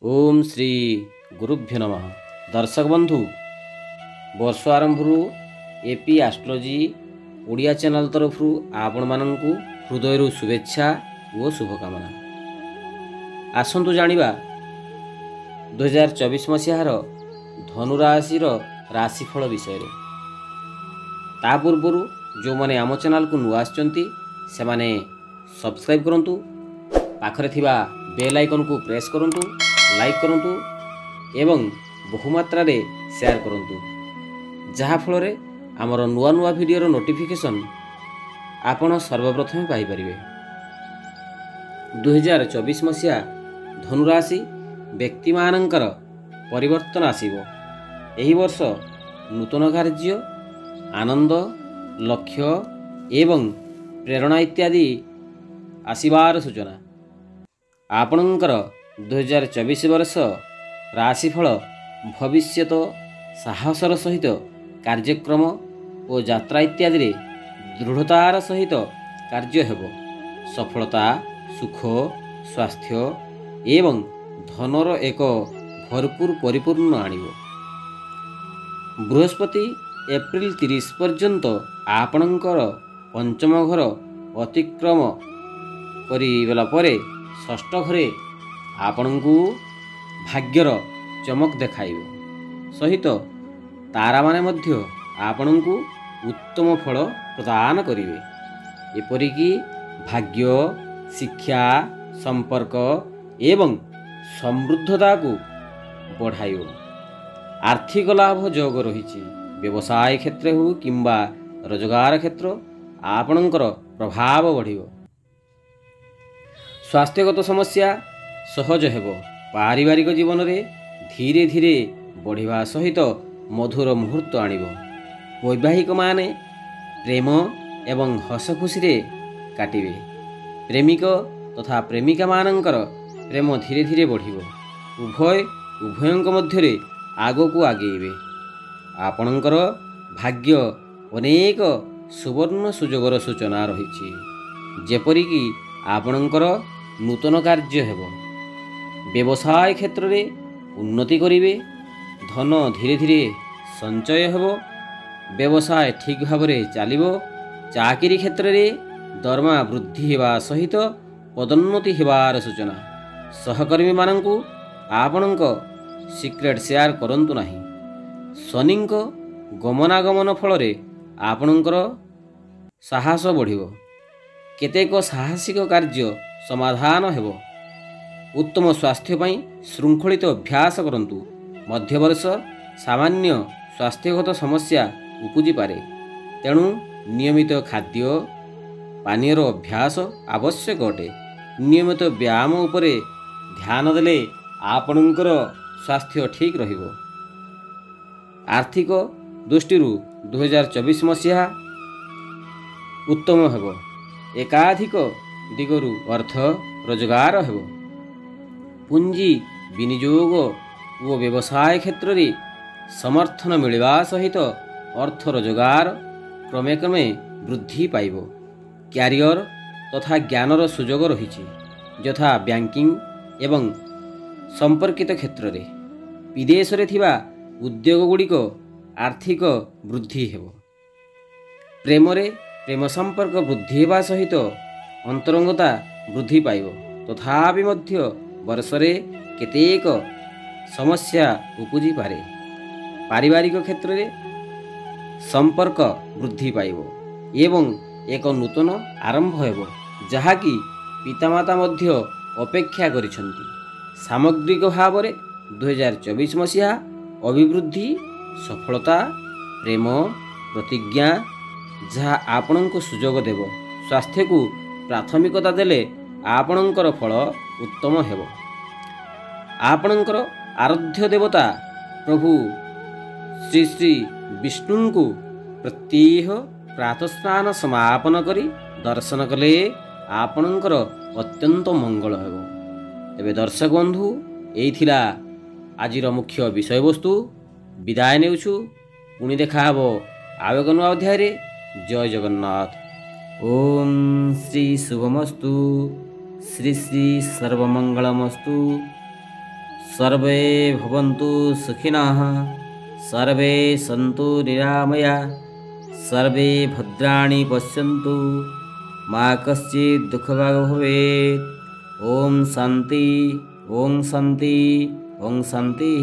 ओम श्री गुरुभ्यो नमः। दर्शक बंधु, वर्ष आरंभ एपी एस्ट्रोलॉजी ओडिया चैनल तरफ आपण माननकु हृदय शुभेच्छा और शुभकामना। आसंतु जानिबा 2024 मसीहार धनुराशिर राशिफल विषय रे। ता पूर्व जो माने आम चैनल को नुआ आछंती से माने सब्सक्राइब करंतु, पाखरे थिबा बेल आइकन को प्रेस करंतु, लाइक करंतु एवं बहुमात्रा रे शेयर करंतु, जहा फल रे आमर नुआ नुआ वीडियो नोटिफिकेशन आपण सर्वप्रथम पाई परिबे। 2024 मसीहा धनुराशि व्यक्ति मानकर परिवर्तन आसीबो। एही वर्ष नूतन कार्य, आनंद, लक्ष्य एवं प्रेरणा इत्यादि आसीबार सूचना। आपणकर 2024 वर्ष राशिफल भविष्यत साहसर सहित कार्यक्रम और यात्रा इत्यादि दृढ़तार सहित कार्य हेब। सफलता, सुख, स्वास्थ्य एवं धनर एक भरपूर परिपूर्ण आनिब। बृहस्पति एप्रिल 30 पर्यंत आपणकर पंचम घर अतिक्रम करिगला परे षष्ठ घरे आपणकु भाग्यर चमक देखाइब। सहित तारा माने मध्य आपणकु उत्तम फल प्रदान करिवे। एपरिकी भाग्य, शिक्षा, संपर्क एवं समृद्धता को बढ़ाइब। आर्थिक लाभ योग रही। व्यवसाय क्षेत्र हो किंबा रोजगार क्षेत्र आपणकर प्रभाव बढ़िब। स्वास्थ्यगत समस्या सहज हेब। पारिवारिक जीवन रे धीरे धीरे बढ़िबा सहित मधुर मुहूर्त आनिब। वैवाहिक माने प्रेम एवं हस खुशी रे काटिबे। प्रेमिक तथा प्रेमिका मानकर प्रेम धीरे धीरे बढ़िब। उभयंक मध्य रे आगो आगेइबे। आपणकर भाग्य अनेक सुवर्ण सुजोगर सूचना रही। जेपरिकी आपणकर नूतन कार्य हेब। व्यवसाय क्षेत्र रे उन्नति करिवे। धन धीरे धीरे संचय हेब। व्यवसाय ठीक भाव रे चलिबो। चाकरी क्षेत्र रे दरमा वृद्धि हेबा सहित पदोन्नति हेबार सूचना। सहकर्मी मानंकु आपणक सिक्रेट शेयर करंतु नाही। शनिंक गमनागमन फल रे आपणकर साहस बढ़िब। केतेक साहसिक कार्य समाधान हेब। उत्तम स्वास्थ्य पई श्रृंखलित अभ्यास करंतु। मध्यवर्ष सामान्य स्वास्थ्यगत समस्या उपजी पारे, तेणु नियमित खाद्य पानीयर अभ्यास आवश्यक अटे। नियमित व्यायाम उपरे ध्यान देले आपणकर स्वास्थ्य ठीक रहिब। आर्थिक दृष्टि 2024 मसीहा उत्तम हेब। एकाधिक दिगरु अर्थ रोजगार हेब। पुंजी विनियोग और व्यवसाय क्षेत्र रे समर्थन मिलवा सहित अर्थ रोजगार क्रमे क्रमे वृद्धि पाइब। क्यारियर तथा ज्ञानर सुजोग रही, यथा बैंकिंग एवं संपर्कित क्षेत्र रे। विदेश रे थिबा उद्योग गुड़िक आर्थिक वृद्धि हेब। प्रेम रे प्रेम संपर्क वृद्धि हेबा सहित अंतरंगता वृद्धि पाइब। तथापि मध्य वर्षरे केतेक समस्या उपजी पारे। पारिवारिक क्षेत्र रे संपर्क वृद्धि पाइब एवं एक नूतन आरंभ हेब, जहाँकि पितामाता मध्य अपेक्षा करिसेंती। सामग्रिक भाव रे 2024 मसीहा अभिवृद्धि, सफलता, प्रेम, प्रतिज्ञा जहाँ आपणको सुजोग देव। स्वास्थ्य को प्राथमिकता देले आपणकर फल उत्तम हेब। आपणकर आराध्य देवता प्रभु श्री श्री विष्णु को प्रत्येह प्रातस्नान समापन करी दर्शन कले आपणकर अत्यंत मंगल हेब। एबे दर्शक बंधु, एई थिला आजिर मुख्य विषय वस्तु। विदाय नेउछु। पुणी देखा हबो आव एक नुआ अध्याय रे। जय जगन्नाथ। ओम श्री शुभमस्तु। श्री श्री सर्वमंगलमस्तु। सर्वे भवन्तु सुखिनः, सर्वे सन्तु निरामयाः, सर्वे भद्राणि पश्यन्तु, मा कश्चित् दुःखभाग् भवेत्। ओम शांति, ओम शांति, ओम शांति।